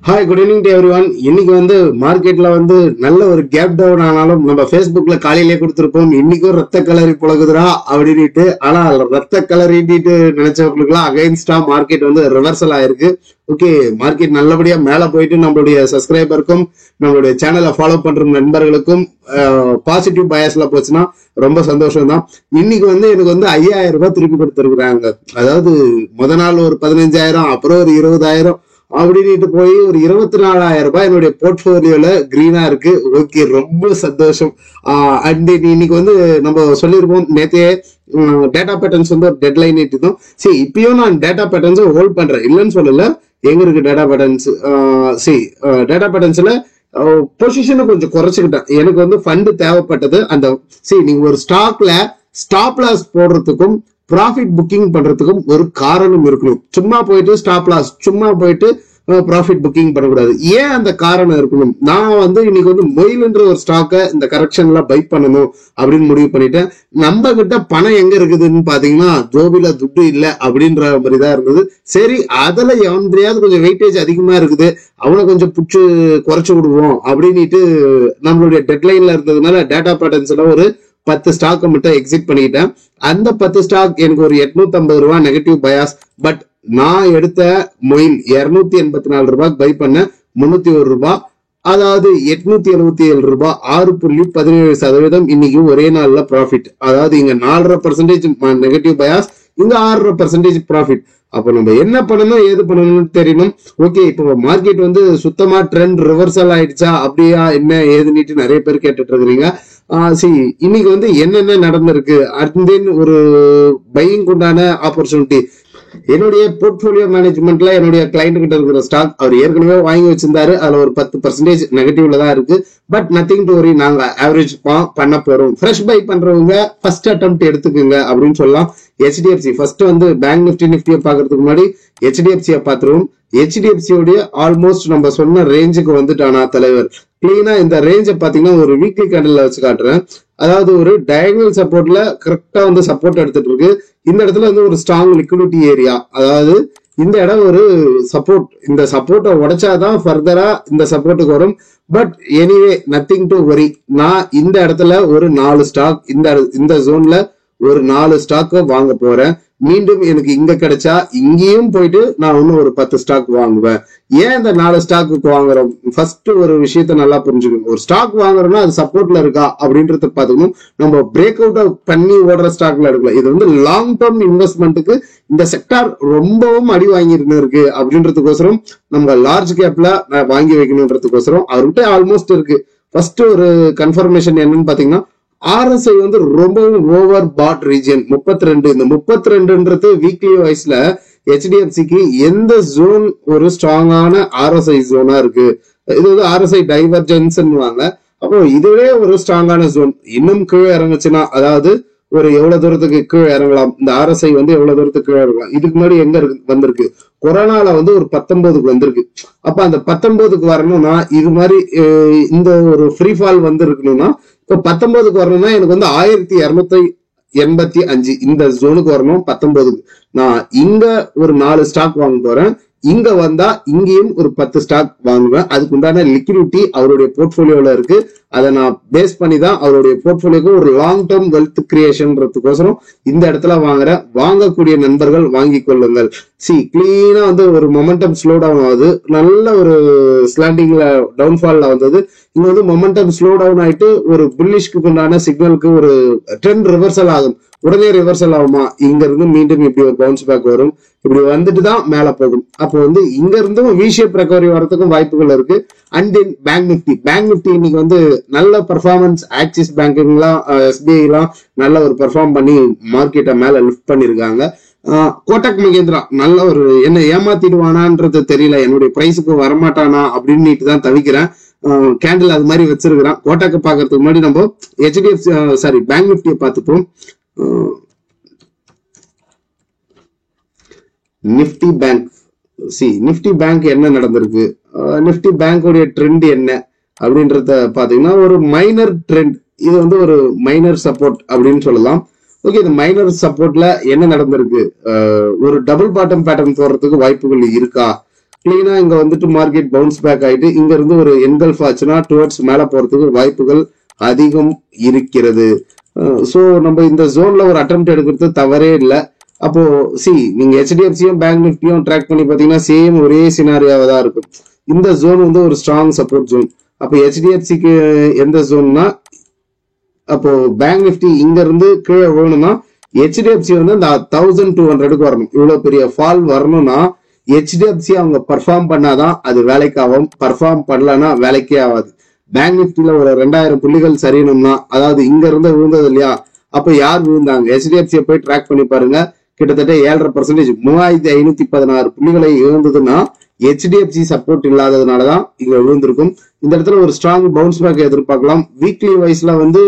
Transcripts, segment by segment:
Hi, good evening to every one. இன்னைக்கு மார்க்கெட்ல நல்ல ஒரு கேப் டவுன் ஆனாலும் நம்ம ஃபேஸ்புக்ல காலையிலேயே கொடுத்துருப்போம், இன்னைக்கும் ரத்த கலரி புழகுதுரா அப்படின்ட்டு. ஆனா ரத்த கலரிட்டு நினைச்சவங்களுக்குலாம் அகைன்ஸ்டா மார்க்கெட் ரிவர்சல் ஆயிருக்கு. ஓகே, மார்க்கெட் நல்லபடியா மேல போயிட்டு நம்மளுடைய சப்ஸ்கிரைபருக்கும் நம்மளுடைய சேனலை ஃபாலோ பண்ற நண்பர்களுக்கும் பாசிட்டிவ் பயஸ்ல போச்சுன்னா ரொம்ப சந்தோஷம் தான். இன்னைக்கு எனக்கு 5000 ரூபாய் திருப்பி கொடுத்துருக்குறாங்க. அதாவது முத நாள் ஒரு 15,000, அப்புறம் ஒரு 20,000 அப்படின்ட்டு போய் ஒரு 24,000 ரூபாய் என்னுடைய போர்ட்போலியோல கிரீனா இருக்கு. ஓகே, ரொம்ப சந்தோஷம். அண்ட் இன்னைக்கு நம்ம சொல்லியிருப்போம் நேத்தே டேட்டா பேட்டர்ன்ஸ் ஒரு டெட்லைன் இட்டுதான். சரி, இப்பயும் நான் டேட்டா பேட்டர்ன்ஸ் ஹோல்ட் பண்றேன், இல்லைன்னு சொல்லல. எங்க இருக்கு டேட்டா பேட்டர்ன்ஸ்? டேட்டா பேட்டர்ன்ஸ்ல பொசிஷனை கொஞ்சம் குறைச்சுக்கிட்டேன். எனக்கு ஃபண்ட் தேவைப்பட்டது. அந்த நீங்க ஒரு ஸ்டாக்ல ஸ்டாப் லாஸ் போடுறதுக்கும் ப்ராஃபிட் புக்கிங் பண்றதுக்கும் ஒரு காரணம் இருக்கணும். சும்மா போயிட்டு ஸ்டாப் லாஸ், சும்மா போயிட்டு ப்ராஃபிட் புக்கிங் பண்ணக்கூடாது. ஏன் அந்த காரணம் இருக்கணும்? நான் இன்னைக்கு மொயில்ன்ற ஒரு ஸ்டாக்கை இந்த கரெக்ஷன்ல பை பண்ணணும் அப்படின்னு முடிவு பண்ணிட்டேன். நம்ம கிட்ட பணம் எங்க இருக்குதுன்னு பாத்தீங்கன்னா ஜோபில துட்டு இல்லை அப்படின்ற மாதிரி தான் இருந்தது. சரி, அதுல எவன்றையாவது கொஞ்சம் வெயிட்டேஜ் அதிகமா இருக்குது, அவனை கொஞ்சம் புடிச்சு குறைச்சு விடுவோம் அப்படின்ட்டு நம்மளுடைய டெட்லைன்ல இருந்ததுனால டேட்டா பேட்டர்ன்ஸ்ல ஒரு 10 ஸ்டாக்கை மட்டும் எக்ஸிட் பண்ணிக்கிட்டேன். அந்த 10 ஸ்டாக் எனக்கு ஒரு 850 ரூபாய் நெகட்டிவ் பயாஸ். பட் நான் எடுத்த மொயில் 284 ரூபாய்க்கு பை பண்ண 301 ரூபாய், அதாவது 877 ரூபாய், 6.17% இன்னைக்கு ஒரே நாள்ல ப்ராஃபிட். அதாவது இங்க 4.5% நெகட்டிவ் பயாஸ், இங்க 6.5% ப்ராஃபிட். அப்ப நம்ம என்ன பண்ணணும், ஏது பண்ணணும்னு தெரியணும். ஓகே, இப்போ மார்க்கெட் சுத்தமா ட்ரெண்ட் ரிவர்சல் ஆயிடுச்சா, அப்படியா என்ன ஏதுன்னுட்டு நிறைய பேர் கேட்டுட்டு இருக்கிறீங்க. இன்னைக்கு என்னென்ன நடந்திருக்கு, அண்ட் தென் ஒரு பையிங் உண்டான ஆப்பர்ச்சுனிட்டி. என்னுடைய போர்ட்போலியோ மேனேஜ்மெண்ட்ல என்னுடைய கிளைண்ட் கிட்ட இருக்கிற ஸ்டாக் அவர் ஏற்கனவே வாங்கி வச்சிருந்தாரு. அதுல ஒரு 10% நெகட்டிவ்ல தான் இருக்கு. பட் நத்திங் டு வரி, நாங்க ஆவரேஜ் பண்ண போறோம். ஃப்ரெஷ் பை பண்றவங்க ஃபர்ஸ்ட் அட்டெம்ப்ட் எடுத்துக்குங்க அப்படின்னு சொல்லலாம். HDFC ஃபர்ஸ்ட் பேங்க் நிஃப்டியை பாக்குறதுக்கு முன்னாடி HDFC-ய பாத்துருவோம். HDFC-யோடைய ஆல்மோஸ்ட் நம்ம சொன்ன ரேஞ்சுக்கு வந்துட்டானா தலைவர். கிளீனா இந்த ரேஞ்சை பாத்தீங்கன்னா ஒரு வீக்லி கேண்டல்ல வச்சு காட்டுறேன். அதாவது ஒரு டயகனல் சப்போர்ட்ல கரெக்டா சப்போர்ட் எடுத்துட்டு இருக்கு. இந்த இடத்துல ஒரு ஸ்ட்ராங் லிக்விடிட்டி ஏரியா. அதாவது இந்த இடம் ஒரு சப்போர்ட். இந்த சப்போர்ட்டை உடைச்சாதான் ஃபர்தரா இந்த சப்போர்ட்டுக்கு வரும். But anyway nothing to worry. நான் இந்த இடத்துல ஒரு 4 ஸ்டாக், இந்த ஜோன்ல ஒரு 4 ஸ்டாக் வாங்க போறேன். மீண்டும் எனக்கு இங்க கிடைச்சா இங்கேயும் போயிட்டு நான் இன்னும் ஒரு 10 ஸ்டாக் வாங்குவேன். ஏன் இந்த 4 ஸ்டாக்கு வாங்குறோம்? ஃபர்ஸ்ட் ஒரு விஷயத்த நல்லா புரிஞ்சுக்கணும். ஒரு ஸ்டாக் வாங்குறோம்னா அது சப்போர்ட்ல இருக்கா அப்படின்றத பாத்துக்கணும். நம்ம பிரேக் அவுட் பண்ணி ஓடுற ஸ்டாக்ல எடுக்கல. இது லாங் டேர்ம் இன்வெஸ்ட்மெண்ட்டுக்கு இந்த செக்டார் ரொம்பவும் அடி வாங்கிட்டு இருக்கு அப்படின்றதுக்கோசரம் நம்ம லார்ஜ் கேப்ல வாங்கி வைக்கணும்ன்றதுக்கோசரம் அவர்கிட்ட ஆல்மோஸ்ட் இருக்கு. ஃபர்ஸ்ட் ஒரு கன்ஃபர்மேஷன் என்னன்னு பாத்தீங்கன்னா, RSI ரொம்பவும் ஓவர் பாட் ரீஜியன் 32. இந்த 32ன்றது வீக்லி வைஸ்ல HDFC-க்கு எந்த ஜோன் ஒரு ஸ்ட்ராங்கான RSI ஜோனா இருக்கு. இது RSI டைவர்ஜென்ஸ் வாங்க. அப்போ இதுவே ஒரு ஸ்ட்ராங்கான ஜோன். இன்னும் கீழே இறங்குச்சுன்னா, அதாவது ஒரு எவ்வளவு தூரத்துக்கு கீழே இறங்கலாம், இந்த RSI எவ்வளவு தூரத்துக்கு கீழே இறங்கலாம். இதுக்கு முன்னாடி எங்க வந்திருக்கு, கொரோனால ஒரு 19க்கு வந்திருக்கு. அப்ப அந்த 19க்கு வரணும்னா இது மாதிரி இந்த ஒரு ஃப்ரீ ஃபால் இருக்கணும்னா, இப்ப 19க்கு வரணும்னா எனக்கு 1285 இந்த ஜோனுக்கு வரணும். 19க்கு நான் இங்க ஒரு 4 ஸ்டாக் வாங்க போறேன். இங்க வந்தா இங்கேயும் ஒரு 10 ஸ்டாக் வாங்குவேன். அதுக்கு உண்டான லிக்விடிட்டி அவருடைய போர்ட்போலியோல இருக்கு. அதை நான் பேஸ் பண்ணி தான் அவருடைய போர்ட்போலியோக்கு ஒரு லாங் டேர்ம் வெல்த் கிரியேஷன்றதுக்கோசரம் இந்த இடத்துல வாங்குறேன். வாங்கக்கூடிய நண்பர்கள் வாங்கி கொள்ளுங்கள். கிளீனா ஒரு மொமெண்டம் ஸ்லோ டவுன் ஆகுது. நல்ல ஒரு ஸ்லாண்டிங்ல டவுன்ஃபால்ல வந்தது. இங்க மொமெண்டம் ஸ்லோ டவுன் ஆயிட்டு ஒரு புல்லிஷ்க்கு உண்டான சிக்னலுக்கு ஒரு ட்ரெண்ட் ரிவர்சல் ஆகும். உடனே ரிவர்சல் ஆகுமா? இங்க இருந்து மீண்டும் இப்படி ஒரு பவுன்ஸ் பேக் வரும். இப்படி வந்துட்டு தான் மேல போகும். அப்போ இங்க இருந்தும் வி ஷேப் ரெக்கவரி வரதுக்கும் வாய்ப்புகள் இருக்கு. அண்ட் தென் பேங்க் நிஃப்டி இன்னைக்கு நல்ல பெர்ஃபார்மன்ஸ். ஆக்சிஸ் பேங்க்லாம் SBI எல்லாம் நல்ல ஒரு பெர்ஃபார்ம் பண்ணி மார்க்கெட்டை மேல லிஃப்ட் பண்ணிருக்காங்க. கோட்டக் மகேந்திரா நல்ல ஒரு என்ன ஏமாத்திடுவானான்றது தெரியல, என்னுடைய பிரைஸுக்கு வரமாட்டானா அப்படின்னு தான் தவிக்கிறேன். கேண்டில் அது மாதிரி வச்சிருக்கிறான். கோட்டக்கை பாக்குறதுக்கு முன்னாடி நம்ம HDFC பேங்க் நிஃப்டியை பார்த்துப்போம். Nifty bank. நிஃப்டி பேங்க் என்ன நடந்திருக்கு, நிஃப்டி பேங்கோடைய ட்ரெண்ட் என்ன அப்படின்றத பாத்தீங்கன்னா ஒரு மைனர் ட்ரெண்ட். இது ஒரு மைனர் சப்போர்ட் அப்படின்னு சொல்லலாம். ஓகே, இந்த மைனர் சப்போர்ட்ல என்ன நடந்திருக்கு, ஒரு டபுள் பாட்டம் பேட்டர்ன் போறதுக்கு வாய்ப்புகள் இருக்கா? கிளீனா இங்க வந்துட்டு மார்க்கெட் பவுன்ஸ் பேக் ஆயிட்டு இங்க இருந்து ஒரு என்கல்ஃப் ஆச்சுன்னா டுவர்ட்ஸ் மேல போறதுக்கு வாய்ப்புகள் அதிகம் இருக்கிறது. சோ நம்ம இந்த ஜோன்ல ஒரு அட்டெம்ப்ட் எடுக்கிறது தவறே இல்லை. அப்போ நீங்க ஹெச்டிஎஃப்சியும் பேங்க் நிஃப்டியும் ட்ராக் பண்ணி பாத்தீங்கன்னா சேம் ஒரே சினாரியாவா தான் இருக்கும். இந்த ஜோன் வந்து ஒரு ஸ்ட்ராங் சப்போர்ட் ஜோன். அப்போ ஹெச்டிஎஃப்சிக்கு எந்த ஜோன்னா, அப்போ பேங்க் நிஃப்டி இங்க இருந்து கீழே விழணும்னா ஹெச்டிஎஃப்சி வந்து அந்த 1200க்கு வரணும். இவ்வளவு பெரிய ஃபால் வரணும்னா ஹெச்டிஎஃப்சி அவங்க பர்ஃபார்ம் பண்ணாதான் அது வேலைக்கு ஆகும். பர்ஃபார்ம் பண்ணலன்னா வேலைக்கே ஆகாது. பேங்க் நிஃப்டில ஒரு 2000 புள்ளிகள் சரியணும்னா, அதாவது இங்க இருந்து விழுந்தது இல்லையா, அப்ப யார் விழுந்தாங்க? ஹெச்டிஎஃப்சியை போய் ட்ராக் பண்ணி பாருங்க. கிட்டத்தட்ட 7.5% 3516 புள்ளிகளை இழந்ததுன்னா ஹெச்டிஎஃப்சி சப்போர்ட் இல்லாததுனாலதான் இங்க விழுந்திருக்கும். இந்த இடத்துல ஒரு ஸ்ட்ராங் பவுன்ஸ் பேக் எதிர்பார்க்கலாம். வீக்லி வைஸ்ல வந்து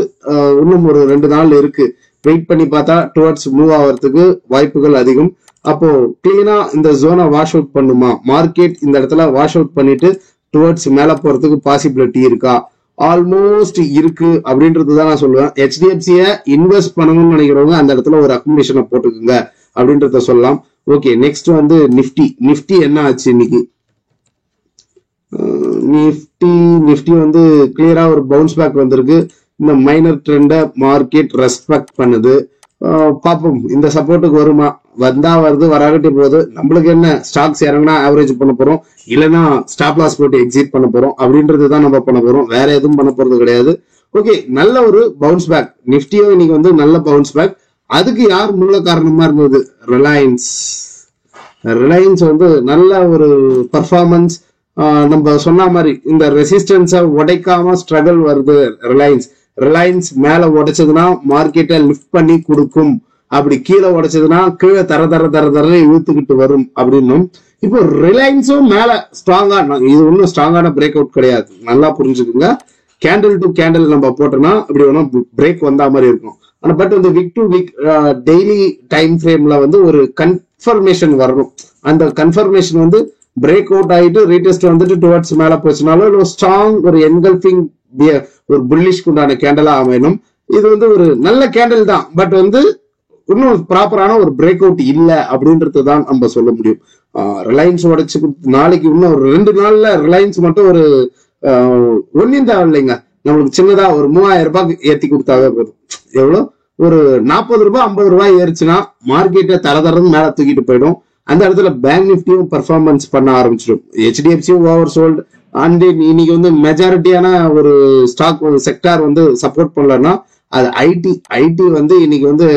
இன்னும் ஒரு 2 நாள் இருக்கு. வெயிட் பண்ணி பார்த்தா டுவர்ட்ஸ் மூவ் ஆகிறதுக்கு வாய்ப்புகள் அதிகம். அப்போ கிளீனா இந்த ஜோனை வாஷ் அவுட் பண்ணுமா மார்க்கெட்? இந்த இடத்துல வாஷ் அவுட் பண்ணிட்டு டுவர்ட்ஸ் மேல போறதுக்கு பாசிபிலிட்டி இருக்கா? ஆல்மோஸ்ட் இருக்கு அப்படின்றதுதான் நான் சொல்லுவேன். ஹெச்டிஎஃப்சியை இன்வெஸ்ட் பண்ணணும்னு நினைக்கிறவங்க அந்த இடத்துல ஒரு அக்குமுலேஷனை போட்டுக்குங்க அப்படின்றத சொல்லலாம். ஓகே, நெக்ஸ்ட் வந்து நிஃப்டி என்ன ஆச்சு இன்னைக்கு? நிஃப்டி வந்து கிளியரா ஒரு பவுன்ஸ் பேக் வந்திருக்கு. இந்த மைனர் ட்ரெண்ட மார்க்கெட் ரெஸ்பெக்ட் பண்ணுது. பாப்போம் இந்த சப்போர்ட்டுக்கு வருமா? வந்தா வருது, வராகட்டி போகுது. நம்மளுக்கு என்ன, ஸ்டாக்ஸ் இறங்கினா ஆவரேஜ் பண்ண போறோம், இல்லைன்னா ஸ்டாப் லாஸ் போட்டு எக்ஸிட் பண்ண போறோம் அப்படின்றதுதான் நம்ம பண்ண போறோம். வேற எதுவும் பண்ண போறது கிடையாது. ஓகே, நல்ல ஒரு பவுன்ஸ் பேக். நிஃப்டியும் இன்னைக்கு வந்து நல்ல பவுன்ஸ் பேக். அதுக்கு யார் மூல காரணமா இருந்தது? ரிலையன்ஸ் வந்து நல்ல ஒரு பர்ஃபார்மன்ஸ். நம்ம சொன்ன மாதிரி இந்த ரெசிஸ்டன்ஸை உடைக்காம ஸ்ட்ரகிள் வருது ரிலையன்ஸ் மேல உடைச்சதுன்னா மார்க்கெட்டை லிஃப்ட் பண்ணி கொடுக்கும். அப்படி கீழே உடைச்சதுன்னா கீழே தர இழுத்துக்கிட்டு வரும் அப்படின்னும். இப்போ ரிலையன்ஸும் மேல ஸ்ட்ராங்கா, இது ஒன்றும் ஸ்ட்ராங்கான பிரேக் அவுட் கிடையாது, நல்லா புரிஞ்சுக்குங்க. கேண்டில் டு கேண்டில் நம்ம போட்டோம்னா இப்படி ஒன்றும் பிரேக் வந்தா மாதிரி இருக்கும். ஆனா பட் வந்து week to week daily time ஃப்ரேம்ல வந்து ஒரு கன்ஃபர்மேஷன் வரணும். அந்த கன்ஃபர்மேஷன் வந்து பிரேக் அவுட் ஆயிட்டு ரீடெஸ்ட் வந்துட்டு டுவர்ட்ஸ் மேல போச்சுனாலும் ஸ்ட்ராங் ஒரு என்கல்ஃபிங் ஒரு புல்லிஷ்க்கு உண்டான கேண்டலா அமையணும். இது வந்து ஒரு நல்ல கேண்டல் தான், பட் வந்து இன்னும் ப்ராப்பரான ஒரு பிரேக் அவுட் இல்ல அப்படின்றது தான் நம்ம சொல்ல முடியும். ரிலையன்ஸ் உடைச்சு நாளைக்கு இன்னும் ஒரு 2 நாள்ல ரிலையன்ஸ் மட்டும் ஒரு ஒன்னும் தேவை இல்லைங்க, நம்மளுக்கு சின்னதா ஒரு 3000 ரூபாய்க்கு ஏத்தி கொடுத்தாவே போதும். எவ்வளவு, ஒரு 40 ரூபாய் 50 ரூபாய் ஏறிச்சுன்னா மார்க்கெட்டை தரன்னு மேல தூக்கிட்டு போயிடும். அந்த இடத்துல பேங்க் நிஃப்டியும் பர்ஃபார்மன்ஸ் பண்ண ஆரம்பிச்சிடும். ஹெச்டிஎஃப்சியும் ஓவர் சோல்டு. அண்ட் இன்னைக்கு வந்து மெஜாரிட்டியான ஒரு ஸ்டாக் செக்டார் வந்து சப்போர்ட் பண்ணலன்னா அது ஐடி வந்து இன்னைக்கு வந்து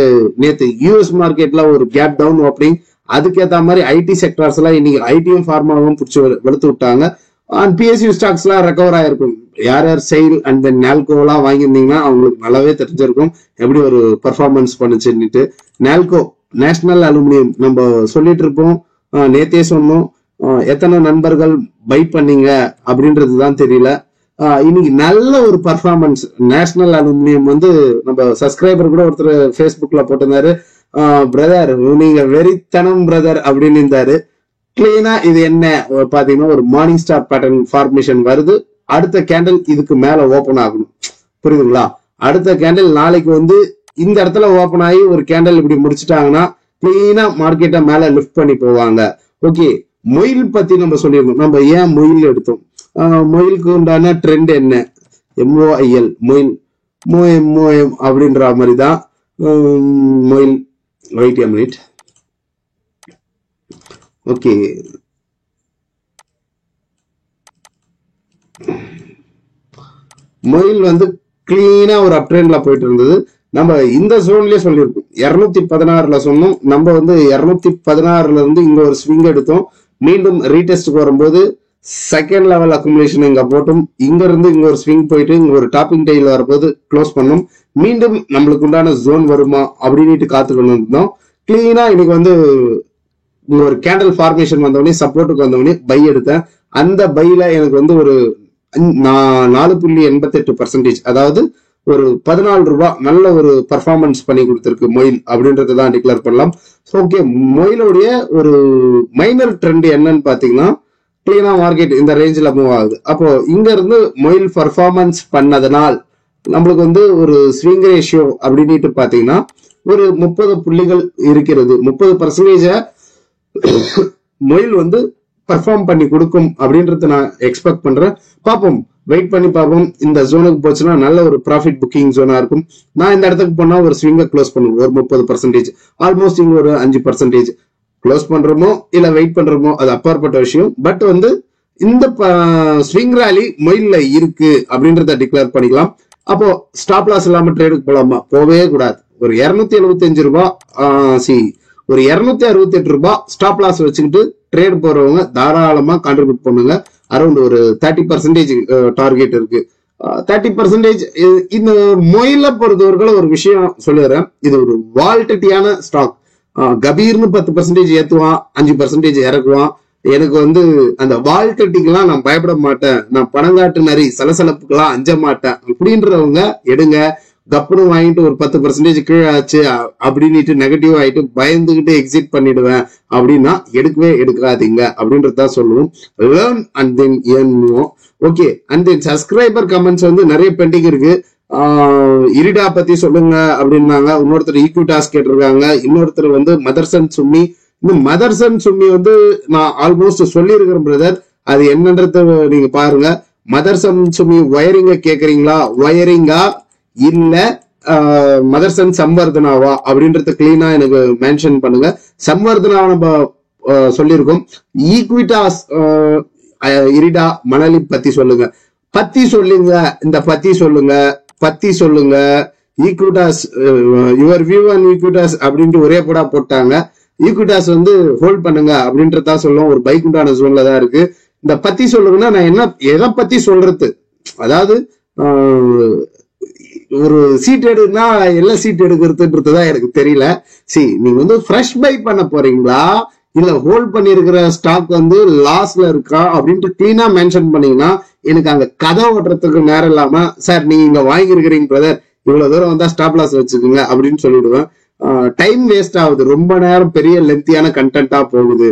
நேத்து யூஎஸ் மார்க்கெட்ல ஒரு கேப் டவுன் ஓப்பனிங், அதுக்கேற்ற மாதிரி ஐடி செக்டார்ஸ் எல்லாம் இன்னைக்கு ஐடியும் ஃபார்மாவும் பிடிச்சி வெளுத்து விட்டாங்க. அண்ட் பிஎஸ்யூ ஸ்டாக்ஸ் எல்லாம் ரெக்கவர் ஆயிருக்கும். யார் செயில் அண்ட் தென் நால்கோ எல்லாம் வாங்கியிருந்தீங்கன்னா அவங்களுக்கு நல்லாவே தெரிஞ்சிருக்கும் எப்படி ஒரு பர்ஃபார்மன்ஸ் பண்ணுச்சுன்னுட்டு. நால்கோ நேஷனல் அலுமினியம் நம்ம சொல்லிட்டு இருப்போம், நேத்தே சொன்னோம். எத்தனை நண்பர்கள் பை பண்ணீங்க அப்படின்றதுதான் தெரியல. இன்னைக்கு நல்ல ஒரு பர்ஃபார்மன்ஸ். நேஷனல் அலுமினியம் வந்து நம்ம சப்ஸ்கிரைபர் கூட ஒருத்தர் ஃபேஸ்புக்ல போட்டிருந்தாரு, பிரதர் நீங்க வெறித்தனம் பிரதர் அப்படின்னு இருந்தாரு. கிளீனா இது என்ன பாத்தீங்கன்னா ஒரு மார்னிங் ஸ்டார் பேட்டர்ன் ஃபார்மேஷன் வருது. அடுத்த கேண்டில் இதுக்கு மேல ஓபன் ஆகணும், புரியுதுங்களா? அடுத்த கேண்டில் நாளைக்கு வந்து இந்த இடத்துல ஓபன் ஆகி ஒரு கேண்டில் இப்படி முடிச்சுட்டாங்கன்னா கிளீனா மார்க்கெட்டை மேல லிஃப்ட் பண்ணி போவாங்க. ஓகே, மொயில் பத்தி நம்ம சொல்லிடணும். நம்ம ஏன் மொயில் எடுத்தோம்? மொயிலுக்கு உண்டான ட்ரெண்ட் என்ன? MOIL மொயில் அப்படின்ற மாதிரி தான் மொயில். Wait a minute. ஓகே, மொயில் வந்து கிளீனா ஒரு அப் ட்ரெண்ட்ல போயிட்டு இருந்தது. நம்ம இந்த ஜோன்லயே சொல்லியிருக்கோம், 216ல சொன்னோம். நம்ம வந்து 216ல இருந்து இங்க ஒரு ஸ்விங் எடுத்தோம். மீண்டும் ரீடெஸ்ட்க்கு வரும்போது செகண்ட் லெவல் அக்குமுலேஷன் இங்க போட்டோம். இங்க இருந்து இங்க ஒரு ஸ்விங் போயிட்டு இங்க ஒரு டாப்பிங் டைல வரும்போது க்ளோஸ் பண்ணோம். மீண்டும் நம்மளுக்கு உண்டான ஜோன் வருமா அப்படின்ட்டு காத்துக்கணும் இருந்தோம். கிளீனா இன்னைக்கு வந்து இங்க ஒரு கேண்டல் ஃபார்மேஷன் வந்தவொடனே சப்போர்ட்டுக்கு வந்தவொடனே பை எடுத்தேன். அந்த பைல எனக்கு வந்து ஒரு 4.88%, அதாவது ஒரு 14 ரூபாய் நல்ல ஒரு பர்ஃபார்மன்ஸ் பண்ணி கொடுத்திருக்கு மொயில் அப்படின்றதான் டிக்ளேர் பண்ணலாம். ஓகே, மொயிலுடைய ஒரு மைனர் ட்ரெண்ட் என்னன்னு பாத்தீங்கன்னா கிளீனா மார்க்கெட் இந்த ரேஞ்சில் மூவ் ஆகுது. அப்போ இங்க இருந்து மொயில் பர்ஃபார்மன்ஸ் பண்ணதுனால் நம்மளுக்கு வந்து ஒரு ஸ்விங் ரேஷியோ அப்படின்ட்டு பாத்தீங்கன்னா ஒரு 30 புள்ளிகள் இருக்கிறது. 30% மொயில் வந்து பெர்ஃபார்ம் பண்ணி கொடுக்கும் அப்படின்றத நான் எக்ஸ்பெக்ட் பண்றேன். பார்ப்போம், வெயிட் பண்ணி பார்ப்போம். இந்த ஜோனுக்கு போச்சுன்னா நல்ல ஒரு ப்ராஃபிட் புக்கிங் ஜோனா இருக்கும். நான் இந்த இடத்துக்கு போனா ஒரு ஸ்விங்கை க்ளோஸ் பண்ணுவோம், ஒரு 30%, ஆல்மோஸ்ட் இங்க ஒரு 5% க்ளோஸ் பண்றோமோ இல்ல வெயிட் பண்றோமோ அது அப்பாற்பட்ட விஷயம். பட் வந்து இந்த ஸ்விங் ராலி மொயில்ல இருக்கு அப்படின்றத டிக்ளேர் பண்ணிக்கலாம். அப்போ ஸ்டாப் லாஸ் இல்லாம ட்ரேடுக்கு போலாமா? போவே கூடாது. ஒரு 275 ரூபாய் ஒரு 268 ரூபாய் ஸ்டாப் லாஸ் வச்சுக்கிட்டு ட்ரேட் போறவங்க தாராளமா கான்ட்ரிபியூட் பண்ணுங்க. அரௌண்ட் ஒரு 30% டார்கெட் இருக்கு. 30% இந்த மொயில பொறுத்தவரைக்கும் ஒரு விஷயம் சொல்லிடுறேன். இது ஒரு வால்டிட்டியான ஸ்டாக். கபீர்னு 10% ஏத்துவான், 5% இறக்குவான். எனக்கு வந்து அந்த வால்டிட்டிக்கெல்லாம் நான் பயப்பட மாட்டேன், நான் பணங்காட்டு நரி சலசலப்புக்கெல்லாம் அஞ்ச மாட்டேன் அப்படின்றவங்க எடுங்க. கப்புனு வாங்கிட்டு ஒரு 10% கீழே ஆச்சு அப்படின்ட்டு நெகட்டிவ் ஆயிட்டு பயந்துகிட்டு எக்ஸிட் பண்ணிடுவேன் அப்படின்னா எடுக்கவே எடுக்காதீங்க அப்படின்றதான் சொல்லுவோம். Learn and then earn more. Okay, and then subscriber comments வந்து நிறைய பெண்டிங் இருக்கு. இரிடா பத்தி சொல்லுங்க அப்படின்னாங்க. இன்னொருத்தர் ஈக்விட்டாஸ் கேட்டிருக்காங்க. இன்னொருத்தர் வந்து மதர்சன் சும்மி. இந்த மதர்சன் சும்மி வந்து நான் ஆல்மோஸ்ட் சொல்லி இருக்கிறேன் பிரதர், அது என்னன்றத நீங்க பாருங்க. மதர்சன் சும்மி ஒயரிங்க கேக்குறீங்களா? ஒயரிங்கா இல்ல மதர்சன் சம்வர்தனாவா அப்படின்றத கிளீனா எனக்கு மென்ஷன் பண்ணுங்க. சம்வர்தனாவை நம்ம சொல்லியிருக்கோம். ஈக்விட்டாஸ் இரிடா மணலி பத்தி சொல்லுங்க, இந்த பத்தி சொல்லுங்க. Equitas your view and Equitas அப்படின்ட்டு ஒரே போடா போட்டாங்க. ஈக்விட்டாஸ் வந்து ஹோல்ட் பண்ணுங்க அப்படின்றதா சொல்லுவோம். ஒரு பைக் உண்டான ஜோன்ல தான் இருக்கு. இந்த பத்தி சொல்லுங்கன்னா நான் எதை பத்தி சொல்றது, அதாவது ஒரு சீட் எடுனா எல்லா சீட் எடுக்கிறதுன்றதுதான் எனக்கு தெரியல. நீங்க வந்து ஃப்ரெஷ் பை பண்ண போறீங்களா இல்ல ஹோல்ட் பண்ணிருக்கிற ஸ்டாக் வந்து லாஸ்ல இருக்கா அப்படின்ட்டு கிளீனா மென்ஷன் பண்ணீங்கன்னா எனக்கு அங்க கதை ஓட்டுறதுக்கு நேரம் இல்லாம, சார் நீங்க இங்க வாங்கிருக்கிறீங்க பிரதர், இவ்வளவு தூரம் வந்தா ஸ்டாப் லாஸ் வச்சுக்கோங்க அப்படின்னு சொல்லிடுவேன். டைம் வேஸ்ட் ஆகுது, ரொம்ப நேரம் பெரிய லென்த்தியான கண்டென்ட்டா போகுது.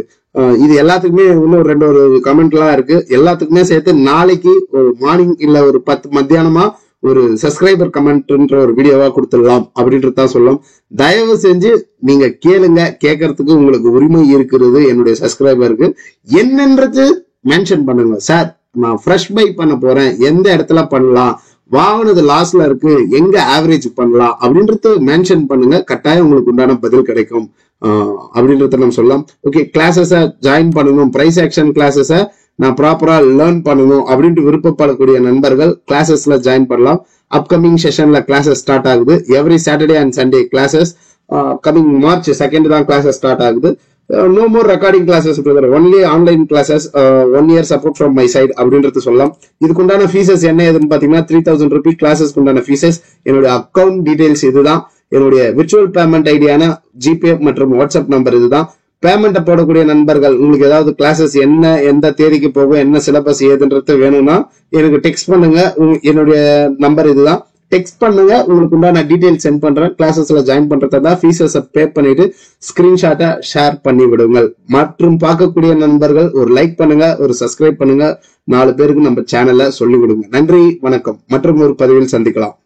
இது எல்லாத்துக்குமே இன்னும் ஒரு கமெண்ட் எல்லாம் இருக்கு. எல்லாத்துக்குமே சேர்த்து நாளைக்கு ஒரு மார்னிங் இல்ல ஒரு 10 மத்தியானமா ஒரு சப்ஸ்கிரைபர் கமெண்ட்ன்ற ஒரு வீடியோவா கொடுத்துடலாம் அப்படின்றதான் சொல்லலாம். தயவு செஞ்சு நீங்க கேளுங்க, கேட்கறதுக்கு உங்களுக்கு உரிமை இருக்கிறது. என்னுடைய சப்ஸ்கிரைபருக்கு என்னன்றது மென்ஷன் பண்ணுங்க. சார் நான் ஃப்ரெஷ் பை பண்ண போறேன், எந்த இடத்துல பண்ணலாம், வாங்கினது லாஸ்ல இருக்கு, எங்க ஆவரேஜ் பண்ணலாம் அப்படின்றத மென்ஷன் பண்ணுங்க. கட்டாயம் உங்களுக்கு உண்டான பதில் கிடைக்கும் அப்படின்றத நம்ம சொல்லலாம். ஓகே, கிளாஸஸ ஜாயின் பண்ணணும், பிரைஸ் ஆக்ஷன் கிளாஸஸ நான் ப்ராப்பரா லேர்ன் பண்ணணும் அப்படின்ட்டு விருப்பப்படக்கூடிய நண்பர்கள் கிளாஸஸ்ல ஜாயின் பண்ணலாம். அப்கமிங் செஷன்ல கிளாஸஸ் ஸ்டார்ட் ஆகுது. Every Saturday and Sunday classes. Coming March 2 தான் கிளாஸஸ் ஸ்டார்ட் ஆகுது. No more recording classes brother, only online classes, 1 year support from my side அப்படின்றது சொல்லலாம். இதுக்குண்டான ஃபீஸஸ் என்ன ஏதுன்னு பாத்தீங்கன்னா 3000 ரூபீஸ் கிளாஸஸ்க்கு உண்டான ஃபீஸஸ். என்னுடைய அக்கௌண்ட் டீடைல்ஸ் இதுதான். என்னுடைய விர்ச்சுவல் பேமெண்ட் ஐடியான ஜிபே மற்றும் வாட்ஸ்அப் நம்பர் இதுதான். பேமெண்ட்டை போடக்கூடிய நண்பர்கள் உங்களுக்கு ஏதாவது கிளாஸஸ் என்ன எந்த தேதிக்கு போகும், என்ன சிலபஸ் ஏதுன்றது வேணும்னா எனக்கு டெக்ஸ்ட் பண்ணுங்க. என்னுடைய நம்பர் இதுதான். டெக்ஸ்ட் பண்ணுங்க, உங்களுக்கு உண்டான டீடைல்ஸ் சென்ட் பண்றேன். கிளாஸஸ்ல ஜாயின் பண்றதா ஃபீஸஸ் பே பண்ணிட்டு ஸ்கிரீன்ஷாட்டை ஷேர் பண்ணி விடுங்கள். மற்றும் பார்க்கக்கூடிய நண்பர்கள் ஒரு லைக் பண்ணுங்க, ஒரு சப்ஸ்கிரைப் பண்ணுங்க, 4 பேருக்கு நம்ம சேனலை சொல்லி விடுங்க. நன்றி, வணக்கம். மற்றும் ஒரு பதிவில் சந்திக்கலாம்.